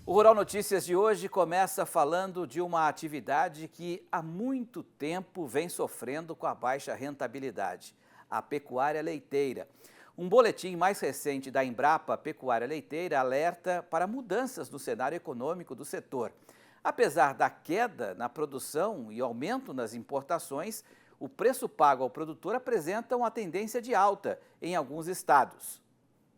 O Rural Notícias de hoje começa falando de uma atividade que há muito tempo vem sofrendo com a baixa rentabilidade, a pecuária leiteira. Um boletim mais recente da Embrapa Pecuária Leiteira alerta para mudanças no cenário econômico do setor. Apesar da queda na produção e aumento nas importações, o preço pago ao produtor apresenta uma tendência de alta em alguns estados.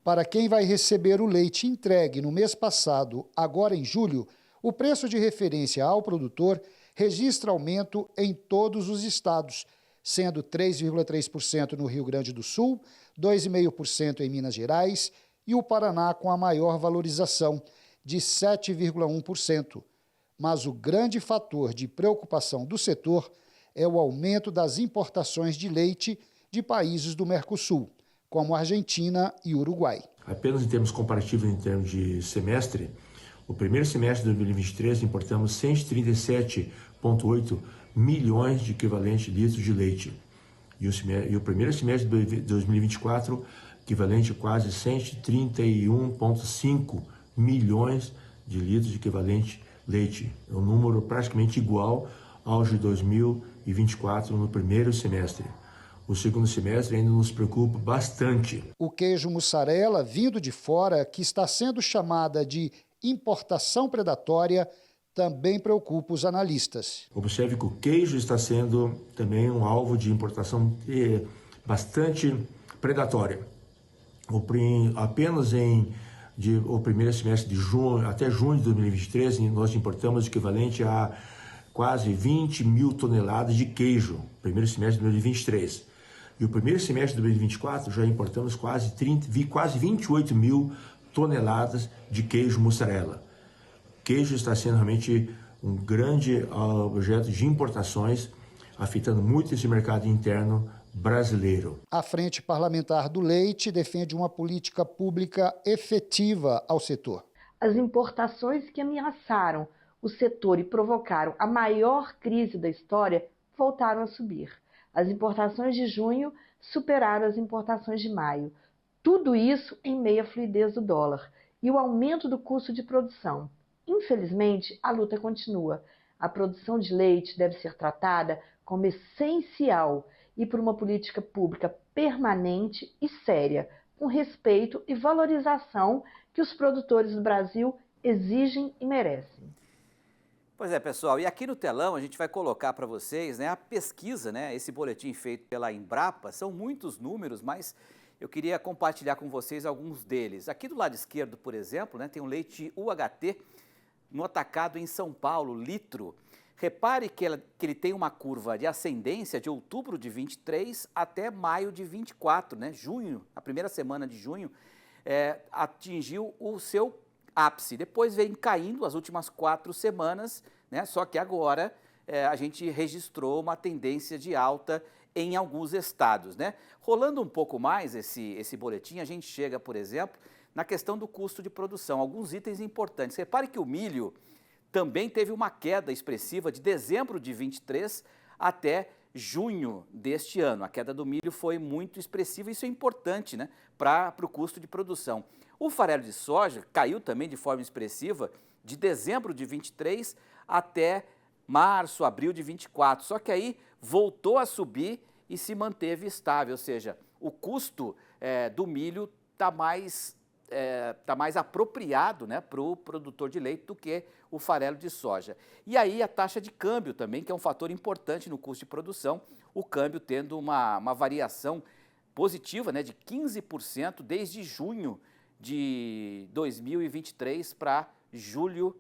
Para quem vai receber o leite entregue no mês passado, agora em julho, o preço de referência ao produtor registra aumento em todos os estados, sendo 3,3% no Rio Grande do Sul, 2,5% em Minas Gerais e o Paraná com a maior valorização, de 7,1%. Mas o grande fator de preocupação do setor é o aumento das importações de leite de países do Mercosul, como Argentina e Uruguai. Apenas em termos comparativos, em termos de semestre, o primeiro semestre de 2023 importamos 137,8 milhões de equivalentes de litros de leite. E o primeiro semestre de 2024, equivalente a quase 131,5 milhões de litros de equivalente leite. É um número praticamente igual ao de 2024 no primeiro semestre. O segundo semestre ainda nos preocupa bastante. O queijo mussarela, vindo de fora, que está sendo chamada de importação predatória, também preocupa os analistas. Observe que o queijo está sendo também um alvo de importação bastante predatória. Apenas o primeiro semestre de junho até junho de 2023, nós importamos o equivalente a quase 20 mil toneladas de queijo, primeiro semestre de 2023. E o primeiro semestre de 2024 já importamos quase 28 mil toneladas de queijo mussarela. Queijo está sendo realmente um grande objeto de importações, afetando muito esse mercado interno brasileiro. A Frente Parlamentar do Leite defende uma política pública efetiva ao setor. As importações que ameaçaram o setor e provocaram a maior crise da história voltaram a subir. As importações de junho superaram as importações de maio. Tudo isso em meio à fluidez do dólar e o aumento do custo de produção. Infelizmente, a luta continua. A produção de leite deve ser tratada como essencial e por uma política pública permanente e séria, com respeito e valorização que os produtores do Brasil exigem e merecem. Pois é, pessoal, e aqui no telão a gente vai colocar para vocês, né, a pesquisa, né, esse boletim feito pela Embrapa. São muitos números, mas eu queria compartilhar com vocês alguns deles. Aqui do lado esquerdo, por exemplo, né, tem um leite UHT no atacado em São Paulo, litro. Repare que ele tem uma curva de ascendência de outubro de 23 até maio de 24, né, junho, a primeira semana de junho, atingiu o seu ápice. Depois vem caindo as últimas 4 semanas, né? Só que agora a gente registrou uma tendência de alta em alguns estados, né? Rolando um pouco mais esse boletim, a gente chega, por exemplo, na questão do custo de produção. Alguns itens importantes. Repare que o milho também teve uma queda expressiva de dezembro de 23 até junho deste ano. A queda do milho foi muito expressiva, isso é importante, né, para o custo de produção. O farelo de soja caiu também de forma expressiva de dezembro de 23 até março, abril de 24. Só que aí voltou a subir e se manteve estável, ou seja, o custo do milho está mais apropriado, né, para o produtor de leite do que o farelo de soja. E aí a taxa de câmbio também, que é um fator importante no custo de produção, o câmbio tendo uma variação positiva, né, de 15% desde junho de 2023 para junho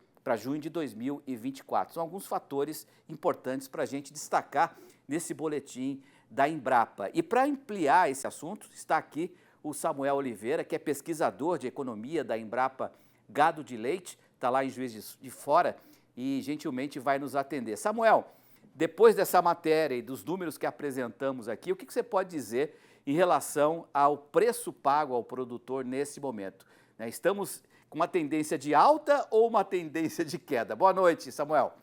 de 2024. São alguns fatores importantes para a gente destacar nesse boletim da Embrapa. E para ampliar esse assunto, está aqui o Samuel Oliveira, que é pesquisador de economia da Embrapa Gado de Leite, está lá em Juiz de Fora e gentilmente vai nos atender. Samuel, depois dessa matéria e dos números que apresentamos aqui, o que você pode dizer em relação ao preço pago ao produtor nesse momento? Estamos com uma tendência de alta ou uma tendência de queda? Boa noite, Samuel.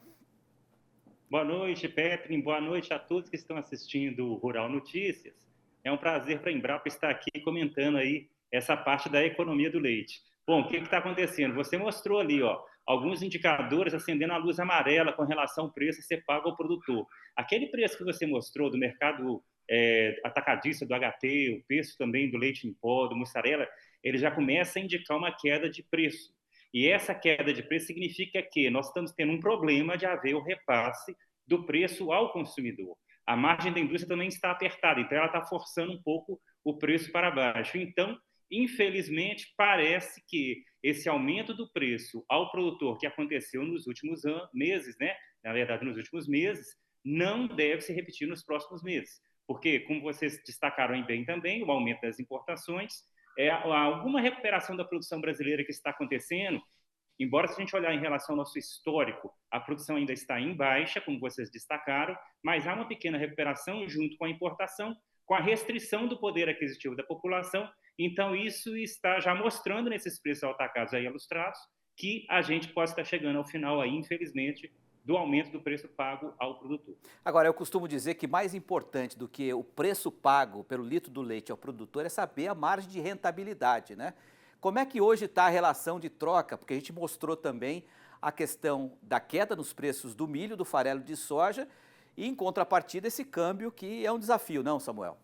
Boa noite, Petrin. Boa noite a todos que estão assistindo o Rural Notícias. É um prazer para a Embrapa estar aqui comentando aí essa parte da economia do leite. Bom, o que está acontecendo? Você mostrou ali, ó, alguns indicadores acendendo a luz amarela com relação ao preço a ser pago ao produtor. Aquele preço que você mostrou do mercado atacadista, do HT, o preço também do leite em pó, do mussarela, ele já começa a indicar uma queda de preço. E essa queda de preço significa que nós estamos tendo um problema de haver o repasse do preço ao consumidor. A margem da indústria também está apertada, então ela está forçando um pouco o preço para baixo. Então, infelizmente, parece que esse aumento do preço ao produtor que aconteceu nos últimos meses, né? Na verdade, nos últimos meses, não deve se repetir nos próximos meses. Porque, como vocês destacaram bem também, o aumento das importações, alguma recuperação da produção brasileira que está acontecendo, embora se a gente olhar em relação ao nosso histórico, a produção ainda está em baixa, como vocês destacaram, mas há uma pequena recuperação junto com a importação, com a restrição do poder aquisitivo da população. Então, isso está já mostrando nesses preços atacados aí ilustrados que a gente pode estar chegando ao final aí, infelizmente, do aumento do preço pago ao produtor. Agora, eu costumo dizer que mais importante do que o preço pago pelo litro do leite ao produtor é saber a margem de rentabilidade, né? Como é que hoje está a relação de troca? Porque a gente mostrou também a questão da queda nos preços do milho, do farelo de soja, e em contrapartida esse câmbio que é um desafio, não, Samuel?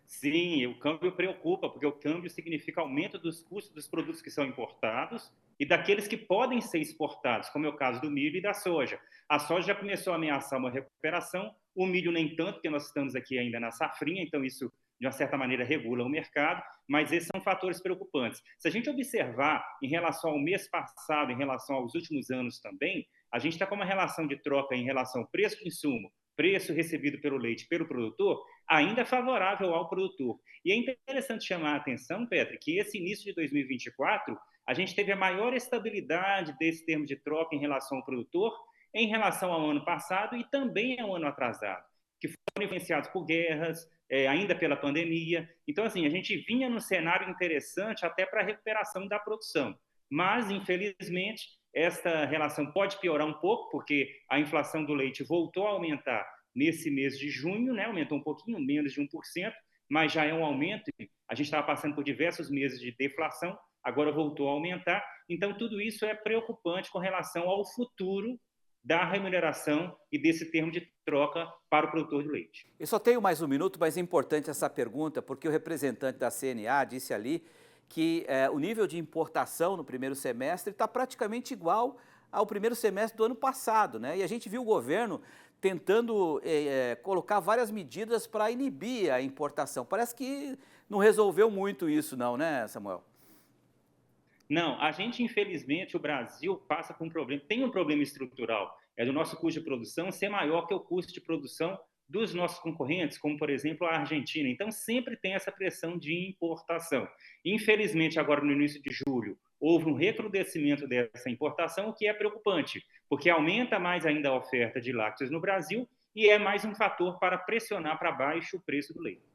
Sim, o câmbio preocupa, porque o câmbio significa aumento dos custos dos produtos que são importados e daqueles que podem ser exportados, como é o caso do milho e da soja. A soja já começou a ameaçar uma recuperação, o milho nem tanto, porque nós estamos aqui ainda na safrinha, então isso, de uma certa maneira, regula o mercado, mas esses são fatores preocupantes. Se a gente observar em relação ao mês passado, em relação aos últimos anos também, a gente está com uma relação de troca em relação ao preço de insumo, preço recebido pelo leite pelo produtor, ainda favorável ao produtor. E é interessante chamar a atenção, Petri, que esse início de 2024, a gente teve a maior estabilidade desse termo de troca em relação ao produtor, em relação ao ano passado e também ao ano atrasado, que foram influenciados por guerras, ainda pela pandemia. Então, assim, a gente vinha num cenário interessante até para a recuperação da produção. Mas, infelizmente, esta relação pode piorar um pouco, porque a inflação do leite voltou a aumentar nesse mês de junho, né? Aumentou um pouquinho, menos de 1%, mas já é um aumento. A gente estava passando por diversos meses de deflação, agora voltou a aumentar. Então, tudo isso é preocupante com relação ao futuro da remuneração e desse termo de troca para o produtor de leite. Eu só tenho mais um minuto, mas é importante essa pergunta, porque o representante da CNA disse ali que o nível de importação no primeiro semestre está praticamente igual ao primeiro semestre do ano passado, né? E a gente viu o governo tentando colocar várias medidas para inibir a importação. Parece que não resolveu muito isso não, né, Samuel? Não, a gente, infelizmente, o Brasil passa por um problema, tem um problema estrutural, é do nosso custo de produção ser maior que o custo de produção dos nossos concorrentes, como, por exemplo, a Argentina. Então, sempre tem essa pressão de importação. Infelizmente, agora no início de julho, houve um recrudescimento dessa importação, o que é preocupante, porque aumenta mais ainda a oferta de lácteos no Brasil e é mais um fator para pressionar para baixo o preço do leite.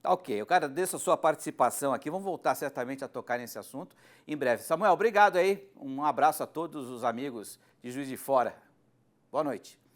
Ok, eu agradeço a sua participação aqui, vamos voltar certamente a tocar nesse assunto em breve. Samuel, obrigado aí, um abraço a todos os amigos de Juiz de Fora. Boa noite.